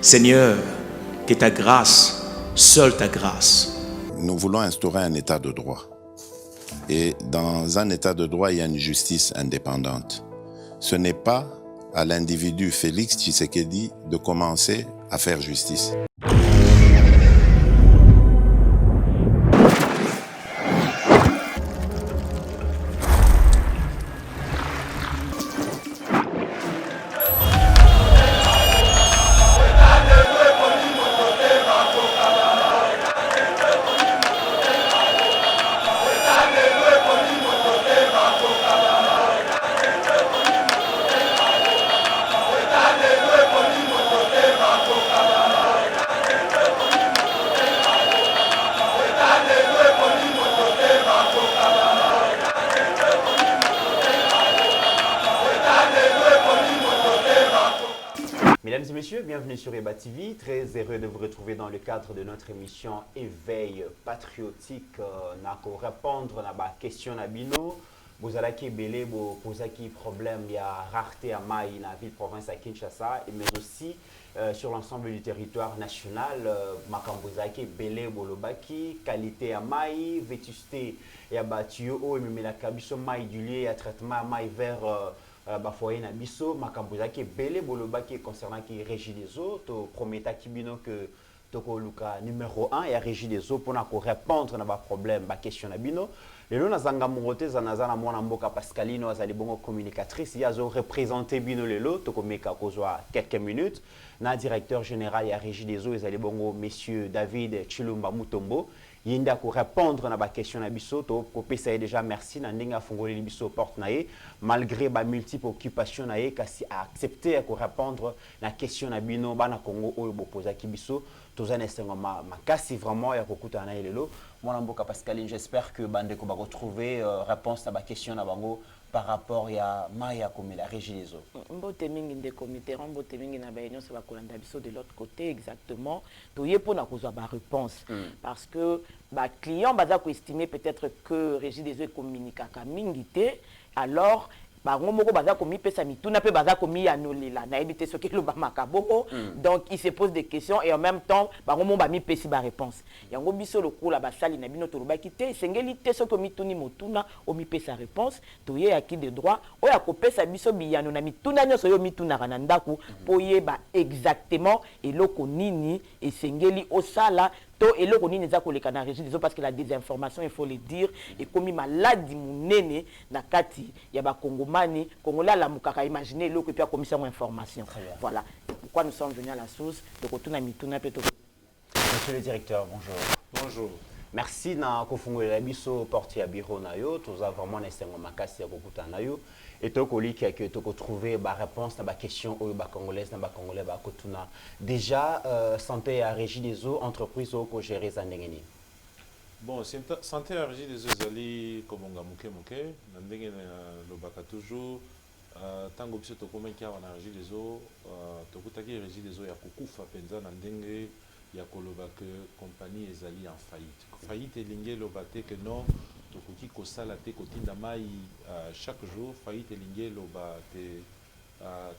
Seigneur, que ta grâce, seule ta grâce. Nous voulons instaurer un état de droit. Et dans un état de droit, il y a une justice indépendante. Ce n'est pas à l'individu Félix Tshisekedi de commencer à faire justice. Mesdames et messieurs, bienvenue sur Eba TV. Très heureux de vous retrouver dans le cadre de notre émission Éveil patriotique. Pour répondre à la question Nabino, vous allez qui belé, vous posez qui problème, il y a rareté à Maï, dans la ville province à Kinshasa, mais aussi sur l'ensemble du territoire national. Makambozaki belé bolobaki, qualité à Maï, vétusté et à Batio, et même la cabisso Maï du lieu à traitement Maï vers bafoye na biso makambozaki belé bolobaki concernant qui régie des eaux to prometa kibino que toko luka numéro 1 et régie des eaux pour répondre na ba problème ba question na bino lelo nazanga mongote zanazana mwana mboka Pascaline azali bongo communicatrice yazo représenter bino lelo toko meka kozwa quelques minutes na directeur général et régie des eaux ezali bongo monsieur David Chilumba Mutombo yinda ko répondre na ba question na biso to ko pesa déjà merci na ndinga fongoli biso porte na ye malgré ba multiples occupations na ye kasi a accepté ko répondre na question na bino bana Congo oyo bopoza ki biso tozana esengo makasi vraiment ya kokuta na lelo mwana mboka Pascaline j'espère que bande ko ba retrouver réponse na ba question na bango par rapport à Maya comme la régie des eaux. Mbote mingi de comité, mbote mingi na ba union ça va kolanda biso de l'autre côté exactement. To yepo na kozwa ba réponse parce que ba client baza ko estimer peut-être que régie des eaux communiquaka mingi té alors bango moko baza komi pesa mituna pe baza komi anolela na ebité soki lo ba makaboko donc il se pose des questions et en même temps bango mo ba mi pesi ba réponse yango biso lokula ba sali na bino to lobaki te sengeli te soki mituni motuna o mi pesa réponse to ye acquis de droit o ya kopesa biso biyano na mituna nyoso yo mituna kana ndaku po yeba exactement eloko nini esengeli osala et le roni n'est pas le régie des eaux parce que la désinformation, il faut le dire, et comme il maladie mounene na kati ya ba Congomani, Congolais la mukaka imaginer le que puis a commission d'information. Voilà. Pourquoi nous sommes venus à la source de retourner à Mituna Peto. Monsieur le directeur, bonjour. Bonjour. Merci na kofungo la biso porte ya bureau na yo, toza vraiment na esengo makasi ya kokuta na yo. Et to koli que to trouver ba réponse na ba question oyo ba congolaise na ba congolais ba kotuna. Déjà santé à régie des eaux entreprise au ko gérer za ndengeni. Bon, santé à régie des eaux zali komonga muke muke na ndenge na lobaka toujours tango biso to komenka na régie des eaux to kutaki régie des eaux ya kokufa penza na ndenge ya koloba que compagnie ezali en faillite. Faillite elinge lobate que non tokoki kosala te kotinda mai chaque jour faillite elinge lobate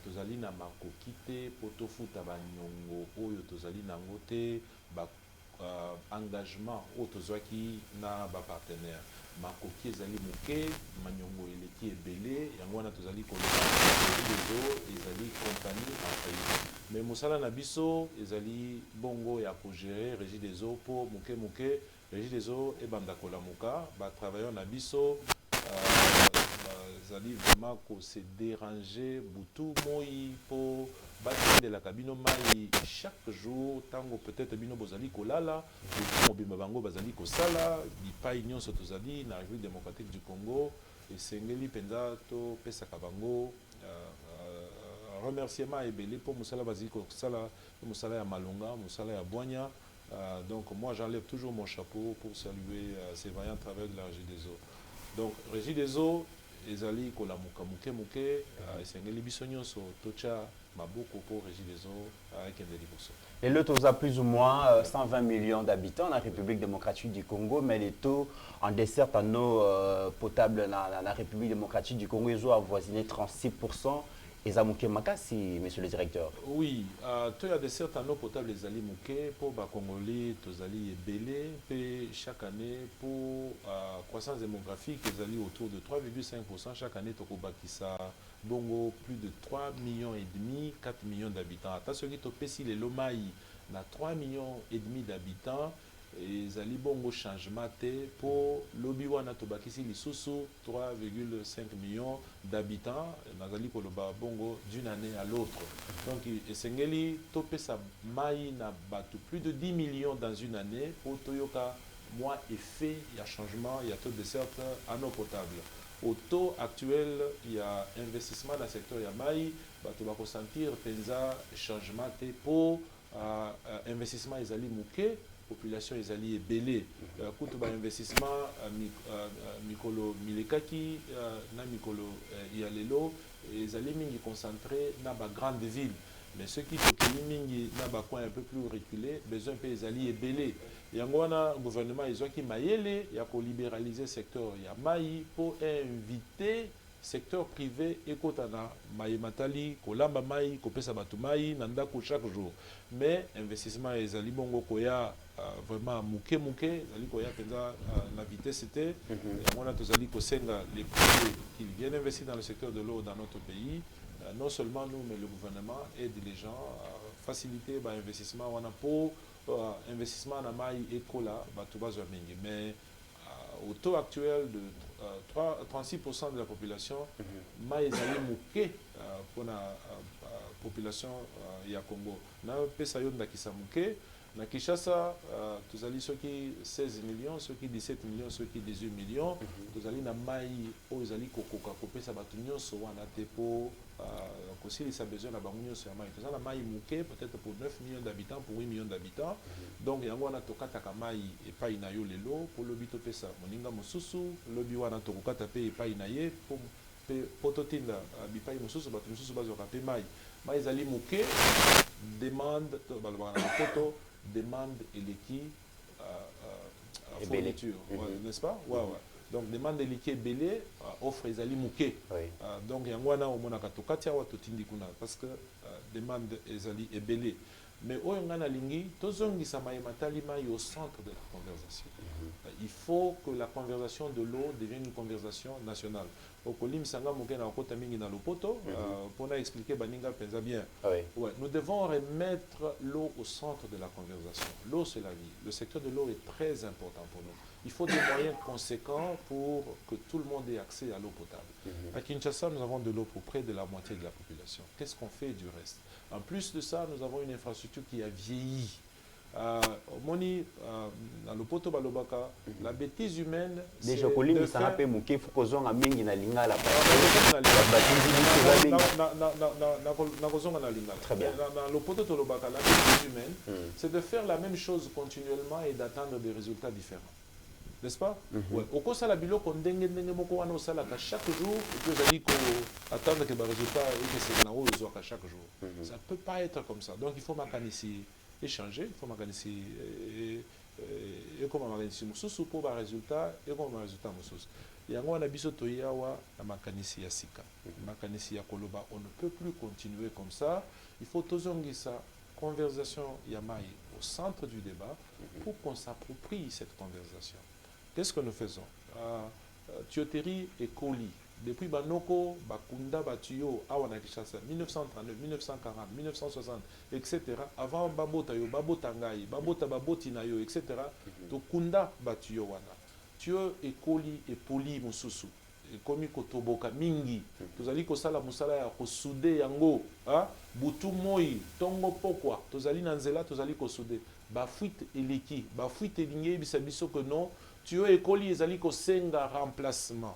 tozali na makoki te po tofuta banyongo oyo tozali nango te ba engagement oyo tozwaki na bapartenaire makoki ezali moke manyongo eleki ebele yango wana tozali koloba ezo ezali compagnie en faillite mais mosala na biso ezali bongo ya kogérer régie des eaux po moke moke régie des eaux ebanda kolamuka batravailleur na biso ezali vraiment ko se déranger butu moi po batindelaka bino mai chaque jour tango peut-être bino bozali kolala mobimba bango bazali kosala bipai nyonso tozali na République démocratique du Congo esengeli mpenza topesaka bango remerciement ebele po mosala bazali kosala mosala ya malonga mosala ya bwanya donc moi j'enlève toujours mon chapeau pour saluer ces vaillants travailleurs de la Régie des eaux donc Régie des eaux ezali kolamuka muke muke esengeli biso nyonso tocha maboko pour Régie des eaux avec un déliboso. Et le taux a plus ou moins 120 millions d'habitants dans la République démocratique du Congo, mais les taux en dessert en eau potable dans la République démocratique du Congo, ils ont avoisiné 36%. Ezamuke Makasi, monsieur le directeur. Oui, il y a des certains eau potable les ali mouké pour les Congolais, tous ali belé, chaque année pour croissance démographique, les ali autour de 3,5% chaque année Tokobakisa bongo plus de 3 millions et demi, 4 millions d'habitants. Attention qui topesi les Lomaï, na 3 millions et demi d'habitants. Et zali bongo changement pour lobby wana tobakisi lisusu 3,5 millions d'habitants nazali koloba bongo d'une année à l'autre. Donc esengeli topesa mai na batu plus de 10 millions dans une année pour toyoka moi effet il y a changement, il y a taux de desserte en eau potable. Au taux actuel, il y a investissement dans le secteur ya mai, batu bako sentir penza changement pour investissement ezali muke population ezali ebele kutu ba investissement mikolo milekaki na mikolo ya lelo ezali mingi concentré na ba grande ville, mais ceux qui tokeli mingi na ba coin un peu plus reculé besoin pe ezali ebele yango wana gouvernement ezwaki mayele ya ko libéraliser secteur ya mai pour inviter secteur privé ekotana mai matali kolamba mai kopesa batu mai na ndako chaque jour, mais investissement ezali bongo koya vraiment mouké ezali koya penza la vitesse c'était on a tozali kosenga les privés qui viennent investir dans le secteur de l'eau dans notre pays, non seulement nous mais le gouvernement aide les gens à faciliter ba investissement wana pour investissement na mai ekola batu bazwa mingi, mais au taux actuel de 36% de la population, mai ezali mouké pour la population ya Congo. Na pesa yo ndakisa mouké na Kinshasa tozali soki 16 millions, soki 17 millions, soki 18 millions, tozali na mai o ezali kokoka kopesa batu nyonso wana te po aussi ça besoin na bango nyonso ya mai. Tozali na mai mouké peut-être pour 9 millions d'habitants, pour 8 millions d'habitants. Donc yango wana tokataka mai epai na yo lelo po lobi topesa moninga mosusu, lobi wana tokokata pe epai na ye po totinda bipai mosusu batu mosusu bazwaka pe mai. Mai ezali mouké demande photo demande et l'équipe fourniture, n'est-ce pas? Ouais. Donc demande et l'équipe belé offre ezali mouké. Donc yangwana au mona katokati awa totindi kuna parce que demande ezali ebelé. Mais au ngana lingi tozongisa mai matali mai au centre de la conversation. Il faut que la conversation de l'eau devienne une conversation nationale. Au colim sanga mouké na kota mingi na lopoto pour expliquer baninga penza bien. Ouais, nous devons remettre l'eau au centre de la conversation. L'eau c'est la vie. Le secteur de l'eau est très important pour nous. Il faut des moyens conséquents pour que tout le monde ait accès à l'eau potable. À Kinshasa, nous avons de l'eau pour près de la moitié de la population. Qu'est-ce qu'on fait du reste? En plus de ça, nous avons une infrastructure qui a vieilli. Moni, dans le poto balobaka, la bêtise humaine. Déjà, Kolim, ça a fait mouké, faut qu'on ait mingi na lingala. Très bien. Dans le poto tolobaka, la bêtise humaine, c'est de faire la même chose continuellement et d'attendre des résultats différents. N'est-ce pas? Ouais. Au cours de la bilo, on dengue moko wana osala ka chaque jour, et puis vous allez attendre que les résultats et que c'est na haut à chaque jour. Ça ne peut pas être comme ça. Donc il faut m'organiser, échanger, il faut m'organiser et comment m'organiser mususu pour les résultats et comment résultat mususu. Yango wana biso toyawa na makanisi ya sika. Makanisi ya koloba, on ne peut plus continuer comme ça. Il faut tozongisa conversation yamai au centre du débat pour qu'on s'approprie cette conversation. Qu'est-ce que nous faisons? Tuyauterie et colis. Depuis Banoko, Bakunda, Batuyo, Awana Kinshasa, 1939, 1940, 1960, etc. Avant Babotayo, Babotangaï, Babotinayo, etc. Donc Kunda, Batuyo, Wana. Tuyau et colis et poli mususu. Komi kotoboka mingi. Tozali kosala musala ya kosude yango. Butu moi, tongo pokwa. Tozali nanzela, tozali kosude. Bafuite eleki, bafuite elinge bisabiso que non. Tuyau ekoli ezali kosenga remplacement.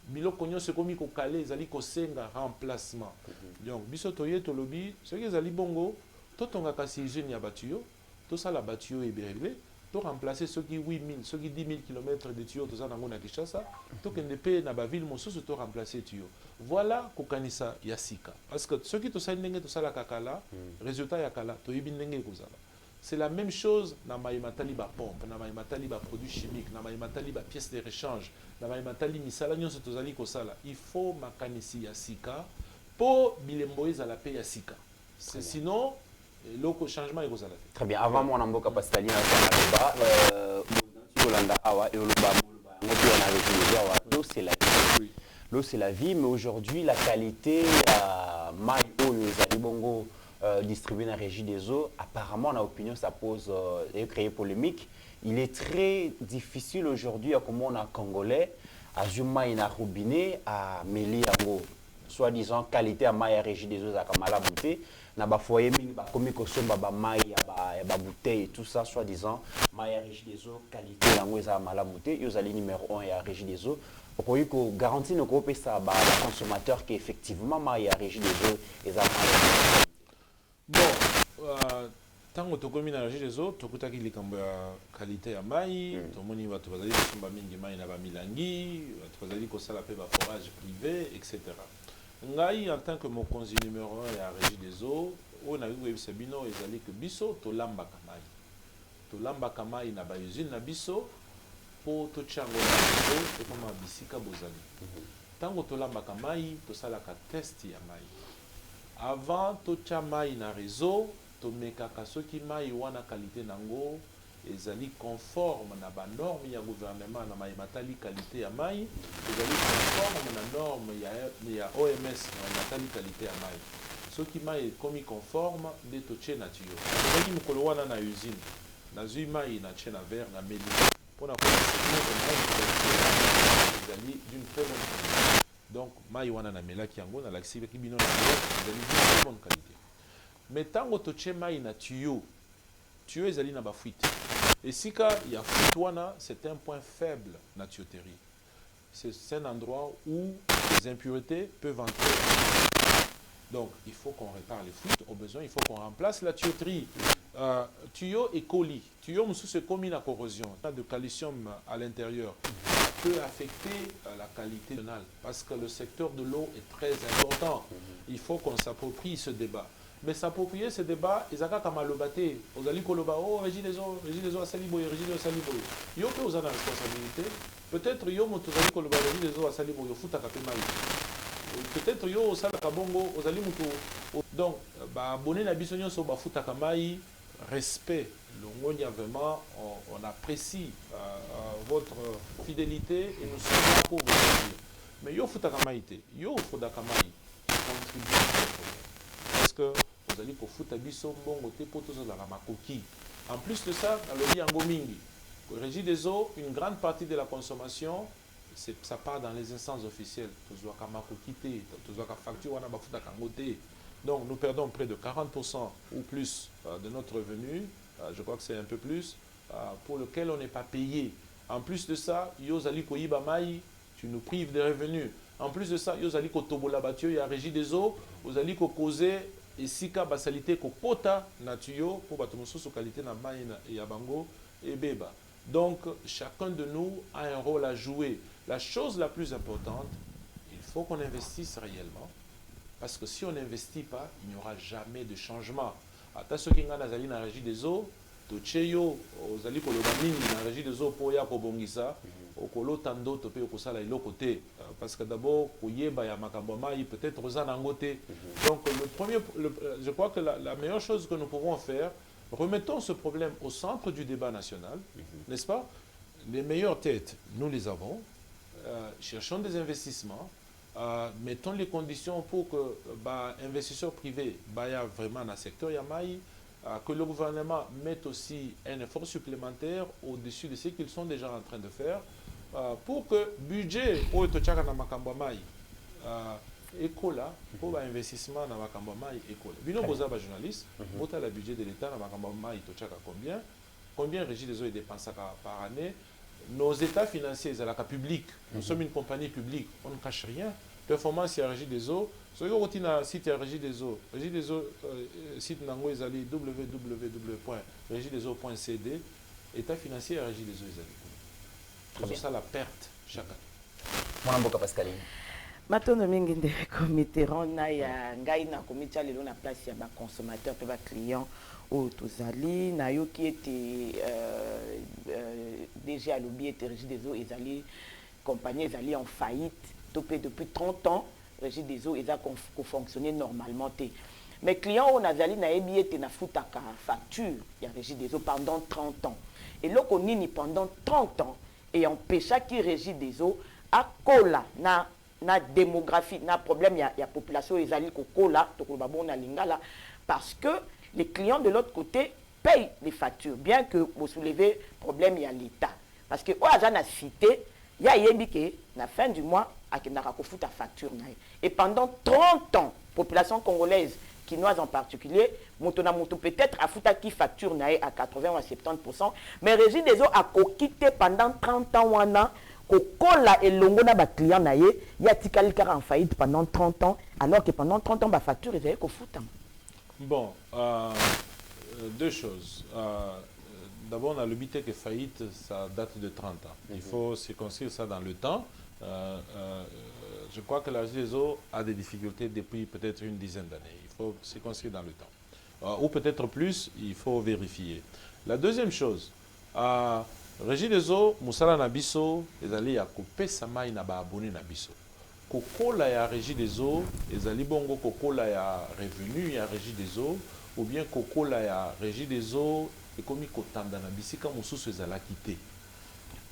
Biloko nyonso komi kokale ezali kosenga remplacement. Donc biso toye tolobi, ce qui ezali bongo, totonga kasi hygiène ya batuyo, tosala batuyo ebele, to remplacer ceux qui 8000, ceux qui 10 000 km de tuyaux toza nango na Kinshasa, to kende pe na ba ville mosusu to remplacer tuyaux. Voilà kokanisa ya sika. Parce que ceux qui tosala ndenge tosala kakala, résultat ya kala to yebi ndenge kozala. C'est la même chose dans Maïmatali ba pompe, dans Maïmatali ba produits chimiques, dans Maïmatali ba pièces de rechange, dans Maïmatali misala nyonso tozali kosala. Il faut makanisi ya sika pour bilembo ezala pe ya sika. Sinon le changement est aux alentours. Très bien. Avant mon amboka Pascaline Yolanda Awa et Oloba l'eau c'est la vie. L'eau c'est la vie, mais aujourd'hui la qualité maïo les bongo distribué dans la régie des eaux, apparemment en opinion ça pose et créer polémique. Il est très difficile aujourd'hui à comment on a congolais à Zuma et à robinet à Meli Ango. Soi-disant qualité à maïa régie des eaux à Kamala Bouté. Na ba foyer mingi ba komi ko somba ba mai ya ba bouteille tout ça soi-disant mai ya régie des eaux qualité yango eza malamu te yo zali numéro 1 ya régie des eaux okoyi ko garantir no ko pesa ba consommateur qui effectivement mai ya régie des eaux eza malamu. Bon tango tokomi na régie des eaux tokutaki likambo ya qualité ya mai tomoni bato bazali kosomba mingi mai na ba milangi bato bazali kosala pe ba forage privé etc. Ngai en tant que mon conseiller numéro 1 à la régie des eaux, on a vu que bino ezali que biso to lamba kamai. To lamba kamai na ba usine na biso po to chango na eau to koma bisika bozali. Tango to lamba kamai to sala ka test ya mai. Avant to chamai na réseau to mekaka soki mai wana qualité nango ezali conforme na ba norme ya gouvernement na mai matali qualité ya mai ezali conforme na norme ya OMS na matali qualité ya mai soki mai komi conforme de to che na tuyo ezali mokolo wana na usine na zui mai na che na verre na meli pona ko ezali d'une très bonne qualité donc mai wana na melaki yango na laksi ki bino na ezali d'une très bonne qualité mais tango to che mai na tuyo ezali na ba fuite. Et si il y a fuite, c'est un point faible na tuyauterie. C'est un endroit où les impuretés peuvent entrer. Donc, il faut qu'on répare les fuites. Au besoin, il faut qu'on remplace la tuyauterie. Tuyau et colis. Tuyau, c'est comme la corrosion. De calcium à l'intérieur peut affecter la qualité finale parce que le secteur de l'eau est très important. Il faut qu'on s'approprie ce débat. Mais s'approprier ce débat, ils ont malobate. Aux ali koloba, oh, régie des eaux à Saliboye, régie des eaux à Saliboye. Yo que vous avez la responsabilité. Peut-être yo motozali koloba régie des eaux à Saliboye, futa kapemai. Peut-être yo au sala kabongo, aux ali muto. Donc, bah abonné na bisonyo so ba futa kamai, respect. Longonia vraiment, on apprécie votre fidélité et nous sommes là pour vous dire. Mais yo futa kamai te, yo futa kamai contribue parce que vous allez pour foutre biso bongo te poto zo la makoki. En plus de ça, dans le yango mingi, régie des eaux, une grande partie de la consommation, ça part dans les instances officielles. Tozo ka makoki te, tozo ka facture wana ba futa kango te. Donc nous perdons près de 40% ou plus de notre revenu, je crois que c'est un peu plus, pour lequel on n'est pas payé. En plus de ça, yo zali ko yiba mai, tu nous prives de revenus. En plus de ça, vous allez tobola batio, il y a régie des eaux, vous allez causer et si ka basalité ko pota natuyo pour batomoso so qualité na maïna et yabango et beba. Donc chacun de nous a un rôle à jouer. La chose la plus importante, il faut qu'on investisse réellement parce que si on n'investit pas, il n'y aura jamais de changement. Ata ceux qui ngana zali na régie des eaux, to cheyo ozali ko loba mingi na régie des eaux pour ya ko bongisa. Okolo tando topé okosala iloko te parce que d'abord koyeba ya makambo mai peut-être oza nango te. Donc je crois que la meilleure chose que nous pouvons faire, remettons ce problème au centre du débat national, n'est-ce pas? Les meilleures têtes, nous les avons. Cherchons des investissements, mettons les conditions pour que investisseurs privés baya vraiment dans le secteur yamai, que le gouvernement mette aussi un effort supplémentaire au-dessus de ce qu'ils sont déjà en train de faire pour que le budget pour écola pour l'investissement dans Makambama écola. Bino boza ba journaliste, bota le budget de l'État dans Makambama itochaka combien régie des eaux est dépensé par année. Nos états financiers, c'est la public. Nous sommes une compagnie publique, on ne cache rien. Performance à régie des eaux. Si vous avez un site à régie des eaux, site nango ezali www.régideseaux.cd, état financier à régie des eaux ezali. C'est ça la perte chaque année. Mon amboka Pascaline. Matono mingi nde comité rona ya ngai na comité lelo na place ya ba consommateur pe ba client o tozali na yo qui était déjà lobby était régie des eaux ezali compagnie ezali en faillite topé depuis 30 ans régie des eaux, ils ont fonctionné normalement. Mais client, on a zali na ebi ete na futaka facture, il y a régie des eaux pendant 30 ans. Et là, on y pendant 30 ans, et empêcha qui régie des eaux à cola na démographie, na problème, il y a population, ils allaient cola, na lingala, parce que les clients de l'autre côté payent les factures, bien que vous soulevez problème, il y a l'État. Parce que, on a cité, il y a yébike, la fin du mois, à la facture. Et pendant 30 ans, population congolaise, quinoise en particulier, peut-être à fouta qui facture à 80 ou à 70%, mais Régie des eaux a quitté pendant 30 ans, kokola et longo na ba client na ye, ya tikali kara en faillite pendant 30 ans, alors que pendant 30 ans, ba facture ils avaient qu'au fouta. Bon, deux choses. D'abord, on a le bité que faillite, ça date de 30 ans. Il faut circonscrire ça dans le temps. Je crois que la Régie des eaux a des difficultés depuis peut-être une dizaine d'années. Il faut circonscrire dans le temps. Ou peut-être plus, il faut vérifier. La deuxième chose, Régie des eaux, Moussala Nabiso, ils allaient à couper sa maille na ba abonné Nabiso. Koko la ya Régie des eaux, ils allaient bongo Koko la ya revenu ya Régie des eaux, ou bien Koko la ya Régie des eaux, et comme il kotanda na bisika mususu ezala quitté.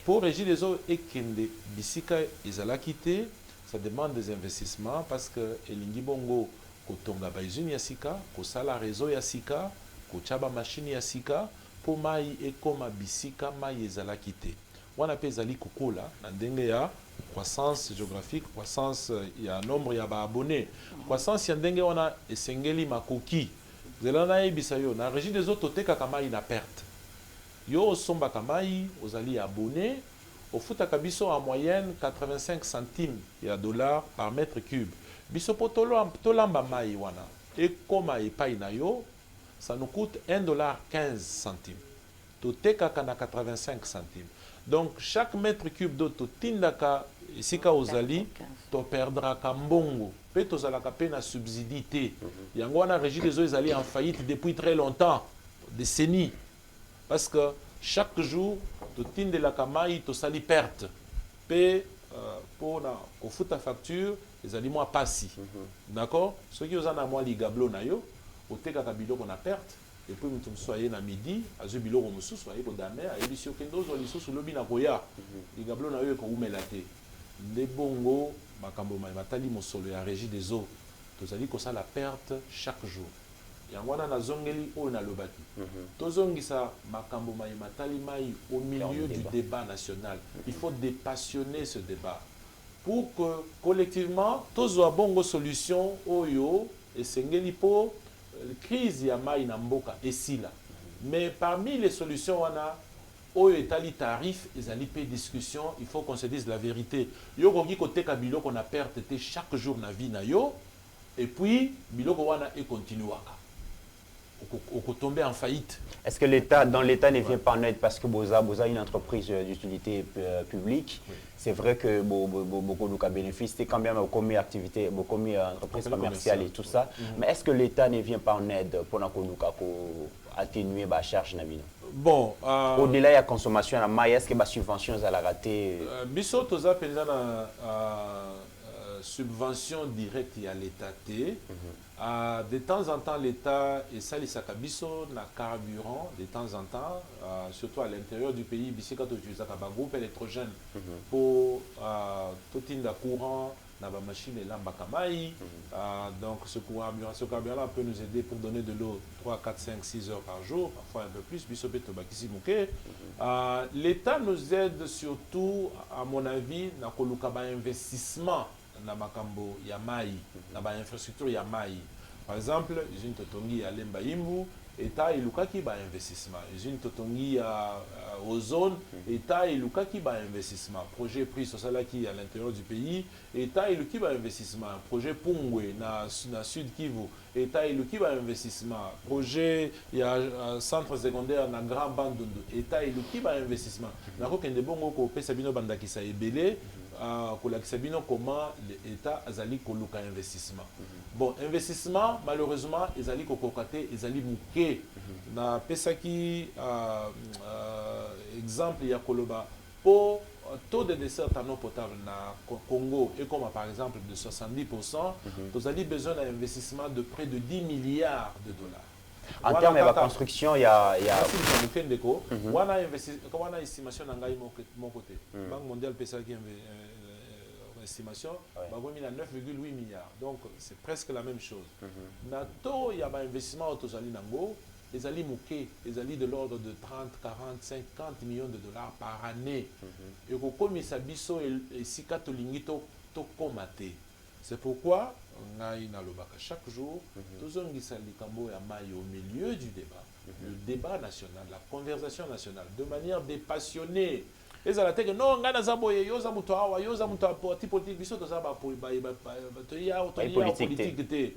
Pour Régie des eaux et kende bisika ezala quitté, ça demande des investissements parce que elingi bongo kotonga ba usine ya sika, ko sala réseau ya sika, ko chaba machine ya sika, pour mai et comme bisika mai ezala quitté. Wana pe ezali kokola na ndenge ya croissance géographique, croissance ya nombre ya ba abonnés, croissance ya ndenge wana esengeli makoki. Zelana ebisa yo na Régie des eaux toteka kama ina perte. Yo somba kamai ozali abonné au foot biso en moyenne 85 centimes ya dollars par mètre cube. Biso potolo tolamba mai wana et koma epai na yo ça nous coûte $1.15. Toteka kana 85 centimes. Donc chaque mètre cube d'eau totindaka isika ozali to perdra kambongo. Pe tozalaka pe na subsidité. Yango wana Régie des eaux ezali en faillite depuis très longtemps, décennies. Parce que chaque jour, tu tinde la kamai, tu sali perte. Pe pour na kofuta facture, les aliments passi. D'accord? Ceux qui ont un mois ligablo na yo, au teka kabilo qu'on a perte. Et puis nous soyez na midi, à ce bilo on sous soyez pour damer, à émission kendo zo liso sur le bina koya. Ligablo na yo ko umelate. Les bongo makambo matali mosolo ya Régie des eaux. Tu sali ko ça la perte chaque jour. Yangwana na zongeli o na lobaki. Tozongisa makambo mai matali mai au milieu du débat national. Il faut dépassionner ce débat pour que collectivement tozo bongo solution oyo et sengeli po crise ya mai na mboka esila. Mais parmi les solutions wana oyo etali tarif ezali pe discussion, il faut qu'on se dise la vérité. Yo koki kote kabilo qu'on a perte chaque jour na vie na yo et puis biloko wana e continuaka. Au tomber en faillite. Est-ce que l'État, dans l'État ne vient pas en aide parce que Boza une entreprise d'utilité publique, oui. C'est vrai que beaucoup de bénéfices, c'est quand même beaucoup d'activités, beaucoup d'entreprises commerciales et tout ça. Mais est-ce que l'État ne vient pas en aide pour atténuer la charge nabino? Bon, au-delà de la consommation, est-ce que la subvention est ratée? Biso toza penza na subvention directe à l'État. De temps en temps, l'État et Salisaka biso na carburant, de temps en temps, surtout à l'intérieur du pays, bisika to utilisa ka groupe électrogène pour totinda courant na ba machine et lamba kamai. Donc ce carburant peut nous aider pour donner de l'eau 3, 4, 5, 6 heures par jour, parfois un peu plus. Biso beto bakisi muke. L'État nous aide surtout, à mon avis, na koluka ba investissement na makambo ya mai, na ba infrastructure ya mai. Par exemple, usine Totongi à Lemba Imbu, État ilukaki ba investissement. Usine Totongi à Ozone, État ilukaki ba investissement. Projet pris sur cela qui à l'intérieur du pays, État iluki ba investissement. Projet Pungwe na Sud Kivu, État iluki ba investissement. Projet ya centre secondaire na Grand Bandundu, État iluki ba investissement. Na ko kende bongo ko pesa bino bandakisa ebele. Comment l'État azali koluka investissement. Bon, investissement, malheureusement, ezali kokokate, ezali mouké. Na pesaki exemple ya koloba pour taux de dessert en eau potable na Congo est comme par exemple de 70%, vous avez besoin d'un investissement de près de 10 milliards de dollars. En termes de la construction, il y a... On a estimation dans mon côté. Banque mondiale PSA qui estimation, il y a 9,8 milliards. Donc c'est presque la même chose. Nato, il y a un investissement au Tozali Nango, les alliés mouqués, les alliés de l'ordre de 30, 40, 50 millions de dollars par année. Et comme il s'abisso et si catolingito to komate. C'est pourquoi on a une alobaka chaque jour, tous on qui au milieu du débat, le débat national, la conversation nationale, de manière dépassionnée. Et ça la tête non, on a zaboye, yoza mutoawa, yoza mutoawa politique, biso to zaba politique té,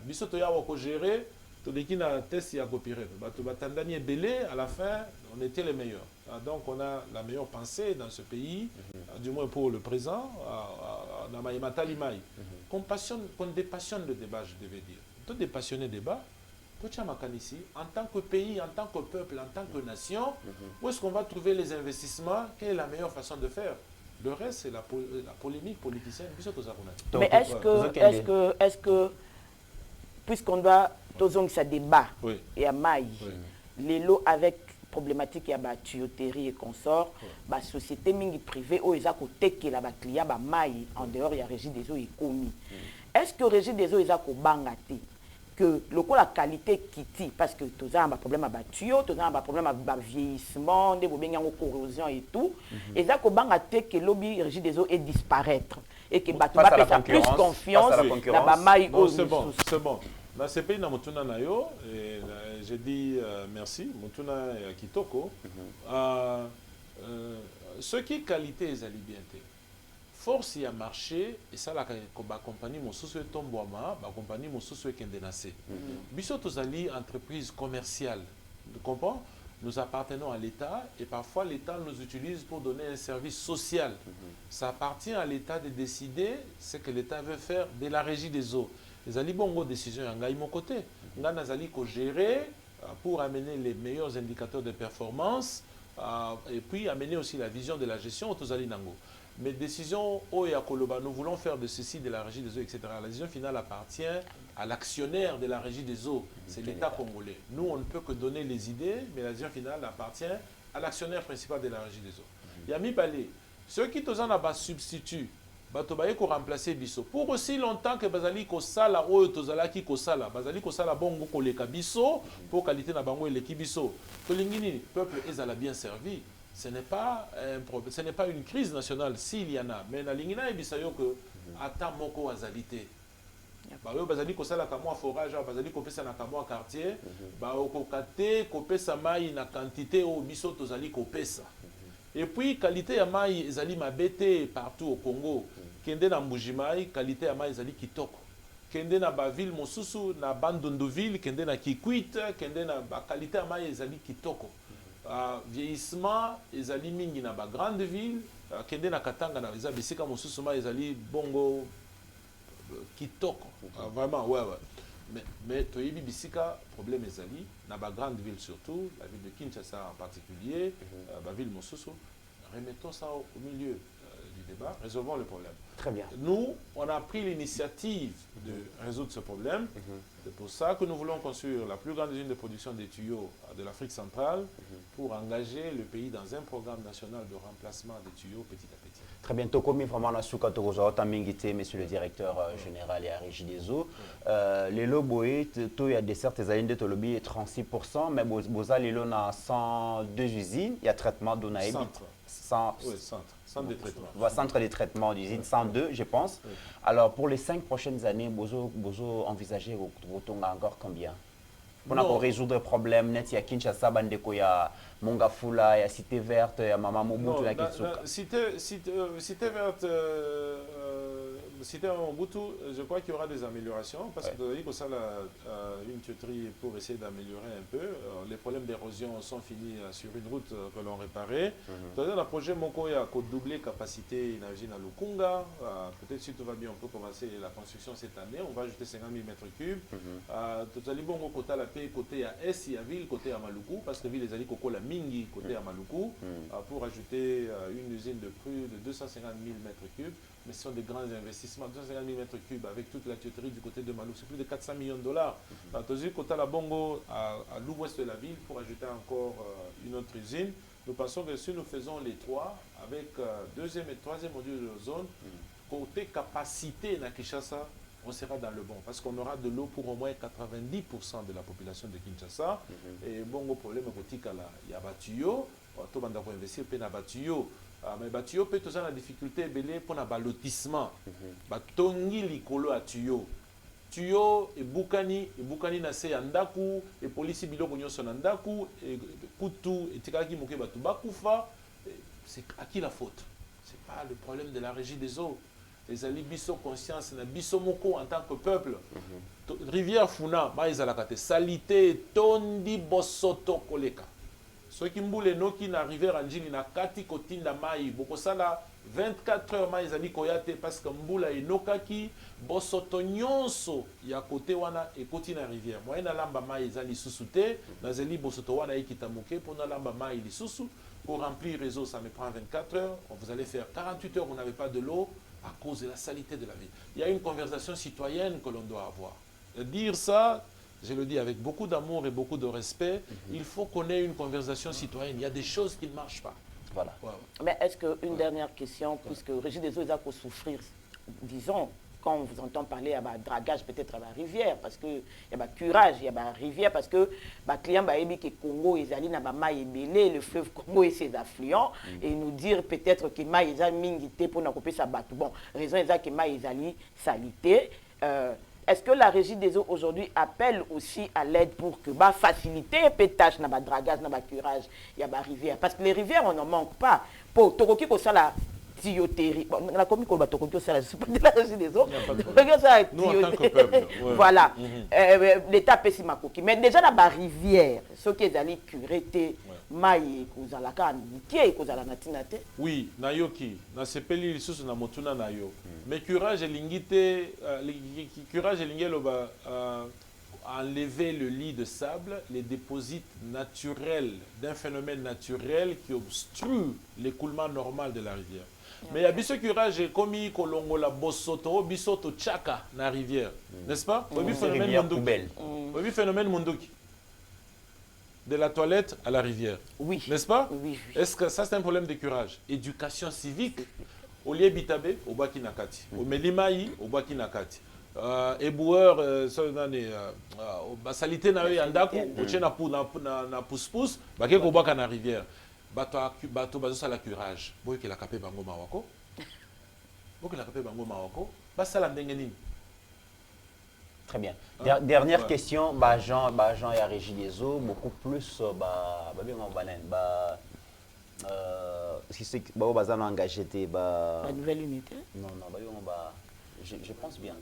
biso to ya ko gérer, to de qui na test ya copier, bato batandani belé à la fin, on était les meilleurs. Donc on a la meilleure pensée dans ce pays, du moins pour le présent, dans Maïmata Limaï. Qu'on dépassionne le débat, je devais dire. Tout dépassionner le débat, ici, en tant que pays, en tant que peuple, en tant que nation, où est-ce qu'on va trouver les investissements? Quelle est la meilleure façon de faire? Le reste, c'est la polémique politicienne. Mais est-ce que puisqu'on doit tous ça débat, et à Maï, les lots avec problématique ya ba tuyauterie et consorts, ba société mingi privée ou ils a côté que la ba client ba Maï en dehors il y a régie des eaux et commis. Est-ce que régie des eaux ils a ko bangati que le coup la qualité quitte parce que tous a un problème à ba tuyau, tous a un problème à ba vieillissement, des bien en corrosion et tout, ils a ko bangati que lobby régie des eaux est disparaître et que ba faire plus confiance dans ba Maï. C'est bon, c'est bon. Dans ce pays, je dis merci, Mutuna Kitoko. Ce qui est qualité, ils allaient bien. Force y a marché, et ça, la compagnie, mon sous Tomboama, la compagnie, mon sous Kendenase. Bissot, tous alliés entreprises commerciales. Tu comprends? Nous appartenons à l'État et parfois l'État nous utilise pour donner un service social. Ça appartient à l'État de décider ce que l'État veut faire de la régie des eaux. Les alliés bongo décision en mon côté. Nous avons gérer pour amener les meilleurs indicateurs de performance et puis amener aussi la vision de la gestion aux alliés nango. Mais décision nous voulons faire de ceci, de la régie des eaux, etc. La décision finale appartient à l'actionnaire de la régie des eaux. C'est l'État congolais. Nous, on ne peut que donner les idées, mais la décision finale appartient à l'actionnaire principal de la régie des eaux. Yami Balé, ceux qui ont substitut, batobaye ko remplacer biso pour aussi longtemps que bazali ko sala oyo tozalaki ko sala bazali ko sala bongo ko leka biso pour qualité na bango eleki biso to lingini peuple ezala bien servi. Ce n'est pas un problème, ce n'est pas une crise nationale s'il y en a, mais na lingina ebisayo que ata moko azalité ba oyo bazali ko sala ka moi forage bazali ko pesa na ka moi quartier ba ko kate ko pesa mai na quantité o biso tozali ko pesa. Et puis, qualité ya mai ezali mabete partout au Congo. Kende na Mbujimai, qualité ya mai ezali kitoko. Kende na ba ville mosusu, na Bandunduville, kende na Kikwit, kende na ba qualité ya mai ezali kitoko. Vieillissement ezali mingi na ba grande ville, kende na Katanga na eza bisika mosusu mai ezali bongo kitoko. Vraiment, ouais. Mais toyebi bisika problème ezali na ba grande ville surtout, la ville de Kinshasa en particulier, la ville Mosusu. Remettons ça au milieu du débat, résolvons le problème. Très bien. Nous, on a pris l'initiative de résoudre ce problème. C'est pour ça que nous voulons construire la plus grande usine de production des tuyaux de l'Afrique centrale pour engager le pays dans un programme national de remplacement des tuyaux petit à petit. Très bientôt, comme vraiment la souka tokozota mingité, monsieur le directeur général et à régie des eaux. Les loboé, il y a des certaines années de lobby 36%, mais boza les lots na 102 usines, il y a traitement d'onaïb. Centre de traitement. Centre de traitement d'usine 102, je pense. Oui. Alors pour les 5 prochaines années, bozo envisagez encore combien? Pour résoudre le problème, il y a Kinshasa, Bandeko, il y a Mongafula, il y a Cité Verte, il y a Mama Mobutu, il y a Kitsuka. Cité Verte, Cité Mobutu, je crois qu'il y aura des améliorations parce que vous avez dit que ça, une tuyauterie pour essayer d'améliorer un peu. les problèmes d'érosion sont finis sur une route que l'on réparait. Dans le projet Moko, il y a doubler capacité à Lukunga. Peut-être si tout va bien, on peut commencer la construction cette année. On va ajouter 50 000 mètres cubes. Tout à l'heure, côté la paix, côté à Est, il y a ville, côté à Maluku, parce que ville les alliés Koko la Mingi, côté à Maluku, pour ajouter une usine de plus de 250 000 mètres cubes. Mais ce sont des grands investissements, 250 000 mètres cubes avec toute la tuyauterie du côté de Maluku, c'est plus de 400 millions de $. Tandis côté la Bongo, à l'ouest de la ville, pour ajouter encore une autre usine. Nous pensons que si nous faisons les trois, avec deuxième et troisième module de zone, côté capacité na Kinshasa, on sera dans le bon, parce qu'on aura de l'eau pour au moins 90% de la population de Kinshasa. Et bon, le problème, il y a Batuyo, tout le monde doit investir dans Batuyo. Mais Batuyo peut être la difficulté pour le lotissement. Batongi likolo à Tuyo. Tuyo et Bukani na se yandaku et police biloko nyonso nandaku et putu et tikaki moke batu bakufa. C'est à qui la faute? C'est pas le problème de la régie des eaux. Les alliés biso conscience na biso moko en tant que peuple. Rivière Funa, maïzalakate salité tondi bosoto koleka. Ceux qui mboule noki na rivière Anjili na kati kotinda mai bokosala 24 heures maïzali koyate parce que mboula enokaki bosoto nyonso ya kote wana ekoti na rivière. Moi na lamba maïzali susute na zeli bosoto wana ekitamuke pour na lamba mai lisusu pour remplir réseau ça me prend 24 heures. Vous allez faire 48 heures vous n'avez pas de l'eau à cause de la saleté de la vie. Il y a une conversation citoyenne que l'on doit avoir. Et dire ça, je le dis avec beaucoup d'amour et beaucoup de respect, il faut qu'on ait une conversation citoyenne. Il y a des choses qui ne marchent pas. Voilà. Mais est-ce qu'une dernière question, puisque Régis des eaux, il a qu'à souffrir, disons, quand on vous entend parler, il y a un dragage peut-être à la rivière, parce qu'il y a un curage, il y a une rivière, parce que les clients, que Congo, ils allaient dans le fleuve Congo et ses affluents, et nous dire peut-être que ils ont mingité pour nous couper sa bateau. Bon, raison est que ils allaient salité. Est-ce que la régie des eaux aujourd'hui appelle aussi à l'aide pour que faciliter un peu de tâches dans le dragage, dans le curage, il y a la rivière? Parce que les rivières, on n'en manque pas. Pour Toroki, ça la tuyauterie. Bon, la commune, Toroki, ça la la régie des eaux. Nous, en tant que peuple. Ouais. Voilà. L'État peut s'y macoquer. Mais déjà, dans la rivière, ceux qui allaient curer, maï, oui, nayoki, na sepeli lisusu na motuna nayo. Mais curage et lingité, curage et lingé loba enlever le lit de sable, les déposits naturels d'un phénomène naturel qui obstrue l'écoulement normal de la rivière. Mais il y a biso curage commis kolongo la bosoto, bisoto tchaka na rivière, n'est-ce pas? Oui, phénomène mondoki. Oui, phénomène mondoki. De la toilette à la rivière. Oui. N'est-ce pas? Oui, oui. Est-ce que ça, c'est un problème de curage? Éducation civique, au lieu bitabe, au baki nakati. Au melimaï, au baki nakati. Éboueur, salité na yandaku, au tchena pou na pousse-pousse, baki ko baka na rivière. Bato bazo la curage. Boy ki la kapé bango mawako. Boy ki la kapé bango mawako. Basala ndenge nini. Très bien. Dernière question, Jean et Régie des eaux, beaucoup plus si c'est engagé la nouvelle unité. Non, je pense bien.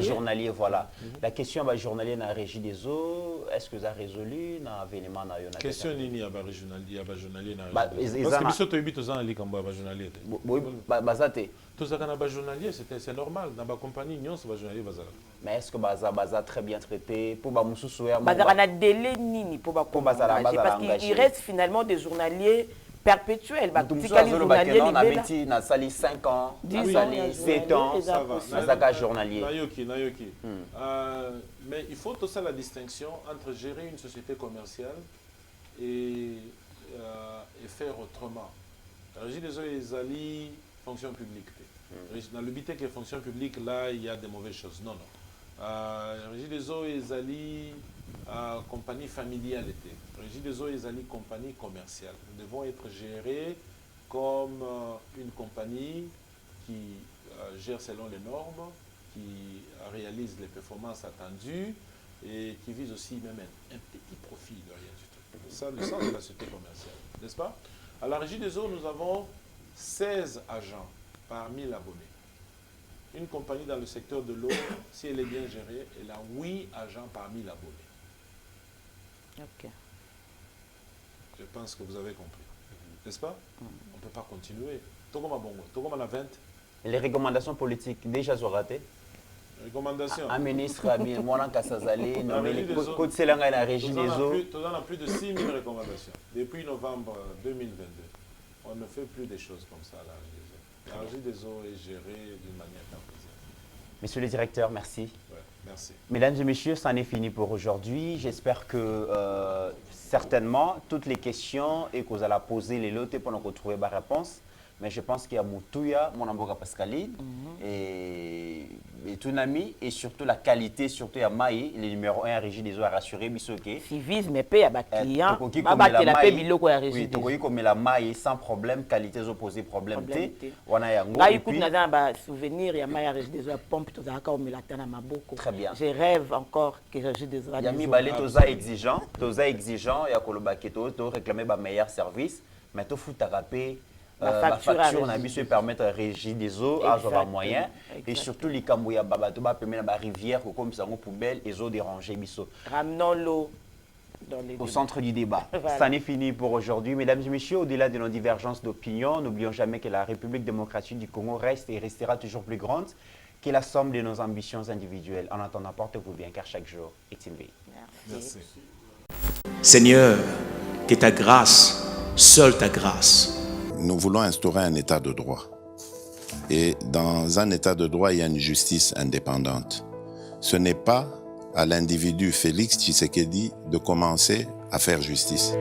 Journalier, voilà. La question journalier dans la Régie des eaux, est-ce que ça a résolu dans l'événement? Question nini ya journalier na parce que biso to yibito za na likambo ya journalier. Oui, bazate. Tout ça kana journalier, c'est normal dans la compagnie nyonso journalier bazala. Mais est-ce que baza très bien traité pour ba mususu ya bazala délai nini pour parce qu'il reste finalement des journaliers perpétuel. On a mis na sali 5 ans, na sali 7 ans, ça va. Journalier. Nayoki. Mais il faut aussi la distinction entre gérer une société commerciale et faire autrement. La régie des eaux et les alliés, fonction publique. Dans le but que fonction publique, là, il y a des mauvaises choses. Non. La régie des eaux et les alliés, compagnie familiale était. Régie des eaux et les alliés, compagnie commerciale. Nous devons être gérés comme une compagnie qui gère selon les normes, qui réalise les performances attendues et qui vise aussi même un petit profit de rien du tout. C'est ça le sens de la société commerciale, n'est-ce pas? À la Régie des eaux, nous avons 16 agents par 1000 abonnés. Une compagnie dans le secteur de l'eau, si elle est bien gérée, elle a 8 agents par 1000 abonnés. Ok. pense que vous avez compris. N'est-ce pas? On ne peut pas continuer. Togoma Bongo, Togoma la 20. Les recommandations politiques déjà sont ratées. Recommandations. Un ministre a bien Moran Kassazali, nommé les des eaux. Côte Selanga et la régie des eaux. On a plus de 6 000 recommandations. Depuis novembre 2022, on ne fait plus des choses comme ça à la régie des eaux. La régie des eaux est gérée d'une manière cartésienne. Monsieur le directeur, merci. Ouais, merci. Mesdames et messieurs, c'en est fini pour aujourd'hui. J'espère que certainement toutes les questions et que vous allez poser les lots pour nous trouver la réponse. Mais je pense qu'il y a Moutouya, mon amboka Pascaline, et Tunami, et surtout la qualité, surtout il y a Maï, le numéro 1 à Régie des eaux à rassurer, Bissoké. Civisme, mais paye à bas client, la paix biloko à Régie des eaux. Oui, comme la Maï sans problème, qualité opposée, problème T. On a yango. Là, écoute, nous avons un souvenir, il y a Maï à Régie des eaux à pompe, tout ça, on me l'attend à ma boko. Très bien. Je rêve encore que Régie des eaux à Il y a mis balé, toza exigeant, il y a Kolobaketo, tu réclamer un meilleur service, mais tu fous ta rapé. La facture on a pu se permettre à Régie des eaux à avoir moyen et surtout les Kambouya Babatoba permet la rivière comme ça on poubelle et eaux dérangées biso. Ramenons l'eau au centre du débat. Voilà. Ça n'est fini pour aujourd'hui. Mesdames et messieurs, au-delà de nos divergences d'opinion, n'oublions jamais que la République démocratique du Congo reste et restera toujours plus grande que la somme de nos ambitions individuelles. En attendant, portez-vous bien car chaque jour est une vie. Merci. Seigneur, que ta grâce, seule ta grâce, Nous voulons instaurer un état de droit. Et dans un état de droit, il y a une justice indépendante. Ce n'est pas à l'individu Félix Tshisekedi de commencer à faire justice.